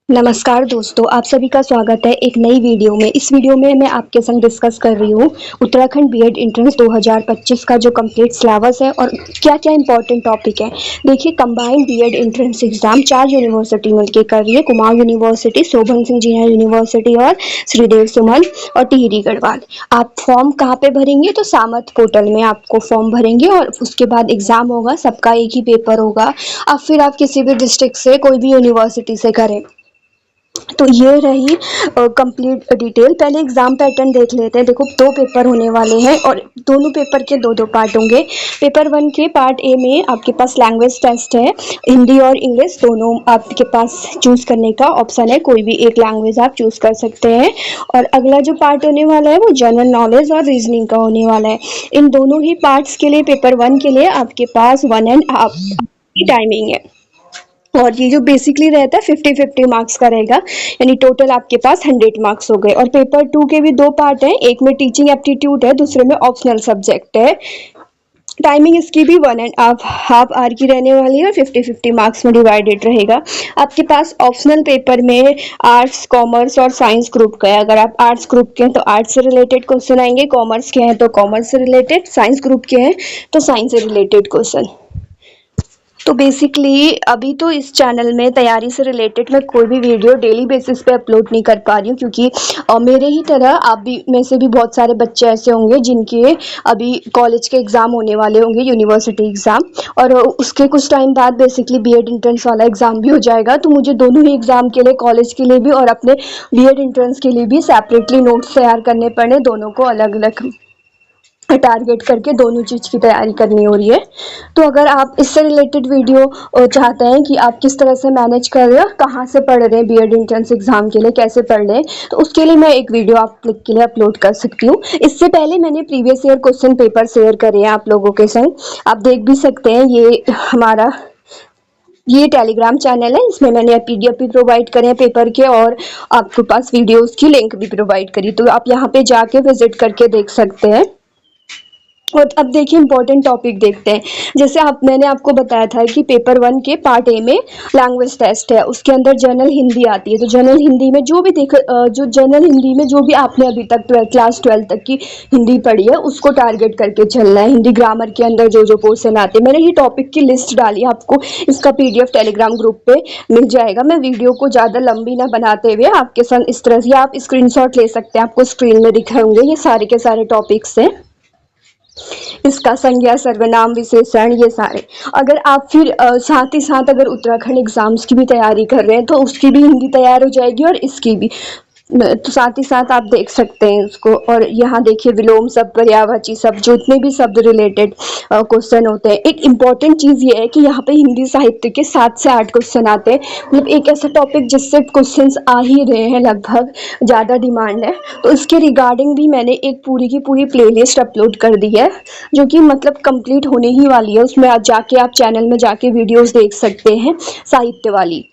नमस्कार दोस्तों, आप सभी का स्वागत है एक नई वीडियो में। इस वीडियो में मैं आपके संग डिस्कस कर रही हूँ उत्तराखंड बीएड एंट्रेंस 2025 का जो कंप्लीट सिलेबस है और क्या-क्या इंपॉर्टेंट टॉपिक है। देखिए, combined B Ed entrance exam 4 university मिलकर कर रही है। कुमाऊं यूनिवर्सिटी, शोभन सिंह जीना यूनिवर्सिटी और श्रीदेव सुमन और टिहरी गढ़वाल। आप फॉर्म कहाँ पे भरेंगे? तो सामर्थ पोर्टल में आपको फॉर्म भरेंगे और उसके बाद एग्जाम होगा। सबका एक ही पेपर होगा। अब फिर आप किसी भी डिस्ट्रिक्ट से, कोई भी यूनिवर्सिटी से करें। तो ये रही कंप्लीट डिटेल। पहले एग्जाम पैटर्न देख लेते हैं। देखो, 2 पेपर होने वाले हैं और दोनों पेपर के 2-2 पार्ट होंगे। पेपर 1 के पार्ट ए में आपके पास लैंग्वेज टेस्ट है। हिंदी और इंग्लिश दोनों आपके पास चूज करने का ऑप्शन है। कोई भी एक लैंग्वेज आप चूज कर सकते हैं। और अगला जो पार्ट होने वाला है वो जनरल नॉलेज और रीजनिंग का होने वाला है। इन दोनों ही पार्ट्स के लिए पेपर 1 के लिए आपके पास 1.5 की टाइमिंग है। और ये जो बेसिकली रहता है 50-50 मार्क्स का रहेगा, यानी टोटल आपके पास 100 मार्क्स हो गए। और पेपर 2 के भी 2 पार्ट हैं। एक में टीचिंग एप्टीट्यूड है, दूसरे में ऑप्शनल सब्जेक्ट है। टाइमिंग इसकी भी 1.5 आवर की रहने वाली है और 50-50 मार्क्स में डिवाइडेड रहेगा। आपके पास ऑप्शनल पेपर में आर्ट्स, कॉमर्स और साइंस ग्रुप का है। अगर आप आर्ट्स ग्रुप के हैं तो आर्ट्स से रिलेटेड क्वेश्चन आएंगे, कॉमर्स के हैं तो कॉमर्स से रिलेटेड, साइंस ग्रुप के हैं तो साइंस से रिलेटेड क्वेश्चन। तो बेसिकली अभी तो इस चैनल में तैयारी से रिलेटेड मैं कोई भी वीडियो डेली बेसिस पे अपलोड नहीं कर पा रही हूँ, क्योंकि मेरे ही तरह आप भी में से भी बहुत सारे बच्चे ऐसे होंगे जिनके अभी कॉलेज के एग्ज़ाम होने वाले होंगे, यूनिवर्सिटी एग्ज़ाम, और उसके कुछ टाइम बाद बेसिकली बीएड एंट्रेंस वाला एग्ज़ाम भी हो जाएगा। तो मुझे दोनों ही एग्ज़ाम के लिए, कॉलेज के लिए भी और अपने बीएड एंट्रेंस के लिए भी सेपरेटली नोट्स तैयार करने पड़े। दोनों को अलग अलग टारगेट करके दोनों चीज़ की तैयारी करनी हो रही है। तो अगर आप इससे रिलेटेड वीडियो चाहते हैं कि आप किस तरह से मैनेज कर रहे हो, कहाँ से पढ़ रहे हैं बीएड एंट्रेंस एग्जाम के लिए, कैसे पढ़ रहे हैं, तो उसके लिए मैं एक वीडियो आप क्लिक के लिए अपलोड कर सकती हूँ। इससे पहले मैंने previous year question paper share करे हैं आप लोगों के संग, आप देख भी सकते हैं। ये टेलीग्राम चैनल है, इसमें मैंने पीडीएफ भी प्रोवाइड करे हैं पेपर के और आपके पास वीडियोस की लिंक भी प्रोवाइड करी, तो आप यहाँ पे जाके विजिट करके देख सकते हैं। और अब देखिए, इंपॉर्टेंट टॉपिक देखते हैं। जैसे मैंने आपको बताया था कि पेपर 1 के पार्ट ए में लैंग्वेज टेस्ट है, उसके अंदर जनरल हिंदी आती है। तो जनरल हिंदी में जो जनरल हिंदी में जो भी आपने अभी तक क्लास 12 तक की हिंदी पढ़ी है उसको टारगेट करके चलना है। हिंदी ग्रामर के अंदर जो जो पोर्शन आते हैं, मैंने ये टॉपिक की लिस्ट डाली है, आपको इसका पीडीएफ टेलीग्राम ग्रुप पे मिल जाएगा। मैं वीडियो को ज़्यादा लंबी ना बनाते हुए आपके संग इस तरह से आप स्क्रीनशॉट ले सकते हैं, आपको स्क्रीन में दिख रहे होंगे ये सारे के सारे टॉपिक्स हैं। इसका संज्ञा, सर्वनाम, विशेषण, ये सारे। अगर आप फिर साथ ही साथ अगर उत्तराखंड एग्जाम्स की भी तैयारी कर रहे हैं तो उसकी भी हिंदी तैयार हो जाएगी और इसकी भी। तो साथ ही साथ आप देख सकते हैं उसको। और यहाँ देखिए, विलोम शब्द, पर्यायवाची शब्द, जितने भी शब्द रिलेटेड क्वेश्चन होते हैं। एक इम्पॉर्टेंट चीज़ ये है कि यहाँ पे हिंदी साहित्य के 7 से 8 क्वेश्चन आते हैं। मतलब एक ऐसा टॉपिक जिससे क्वेश्चंस आ ही रहे हैं, लगभग ज़्यादा डिमांड है। तो इसके रिगार्डिंग भी मैंने एक पूरी की पूरी प्लेलिस्ट अपलोड कर दी है, जो कि मतलब कंप्लीट होने ही वाली है। उसमें आज जाके आप चैनल में जाके वीडियोस देख सकते हैं, साहित्य वाली।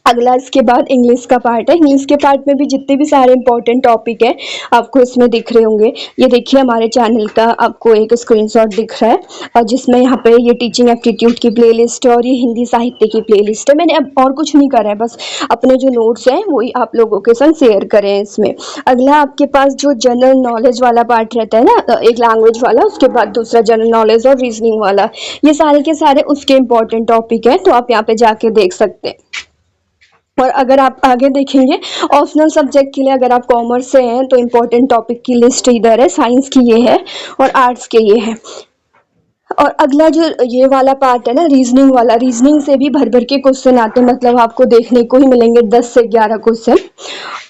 अगला इसके बाद इंग्लिश का पार्ट है। इंग्लिश के पार्ट में भी जितने भी सारे इंपॉर्टेंट टॉपिक है आपको इसमें दिख रहे होंगे। ये देखिए, हमारे चैनल का आपको एक स्क्रीनशॉट दिख रहा है और जिसमें यहाँ पे ये टीचिंग एप्टीट्यूड की प्लेलिस्ट है और ये हिंदी साहित्य की प्लेलिस्ट है। मैंने अब और कुछ नहीं करा है, बस अपने जो नोट्स हैं वही आप लोगों के साथ शेयर करें इसमें। अगला आपके पास जो जनरल नॉलेज वाला पार्ट रहता है ना, एक लैंग्वेज वाला, उसके बाद दूसरा जनरल नॉलेज और रीजनिंग वाला, ये सारे के सारे उसके इंपॉर्टेंट टॉपिक हैं। तो आप यहाँ पे जाके देख सकते हैं। और अगर आप आगे देखेंगे ऑप्शनल सब्जेक्ट के लिए, अगर आप कॉमर्स से हैं तो इम्पोर्टेंट टॉपिक की लिस्ट इधर है, साइंस की ये है और आर्ट्स के ये है। और अगला जो ये वाला पार्ट है ना, रीजनिंग वाला, रीजनिंग से भी भर भर के क्वेश्चन आते हैं। मतलब आपको देखने को ही मिलेंगे 10 से 11 क्वेश्चन।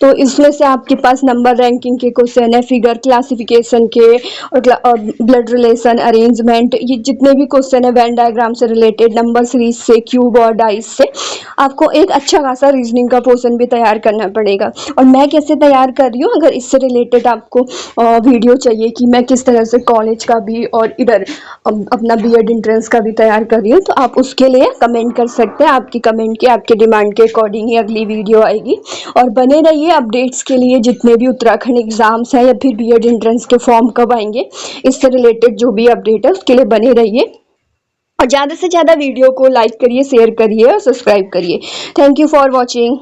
तो इसमें से आपके पास नंबर रैंकिंग के क्वेश्चन है, फिगर क्लासिफिकेशन के और ब्लड रिलेशन, अरेंजमेंट, ये जितने भी क्वेश्चन है वेन डायग्राम से रिलेटेड, नंबर सीरीज से, क्यूब और डाइस से, आपको एक अच्छा खासा रीजनिंग का पोर्शन भी तैयार करना पड़ेगा। और मैं कैसे तैयार कर रही हूँ, अगर इससे रिलेटेड आपको वीडियो चाहिए कि मैं किस तरह से कॉलेज का भी और इधर अपना बीएड एंट्रेंस का भी तैयार कर रही हूँ, तो आप उसके लिए कमेंट कर सकते हैं। आपकी कमेंट के, आपके डिमांड के अकॉर्डिंग ही अगली वीडियो आएगी। और बने रहिए अपडेट्स के लिए, जितने भी उत्तराखंड एग्जाम्स हैं या फिर बीएड एंट्रेंस के फॉर्म कब आएंगे, इससे रिलेटेड जो भी अपडेट है उसके लिए बने रहिए। और ज़्यादा से ज़्यादा वीडियो को लाइक करिए, शेयर करिए और सब्सक्राइब करिए। Thank you for watching.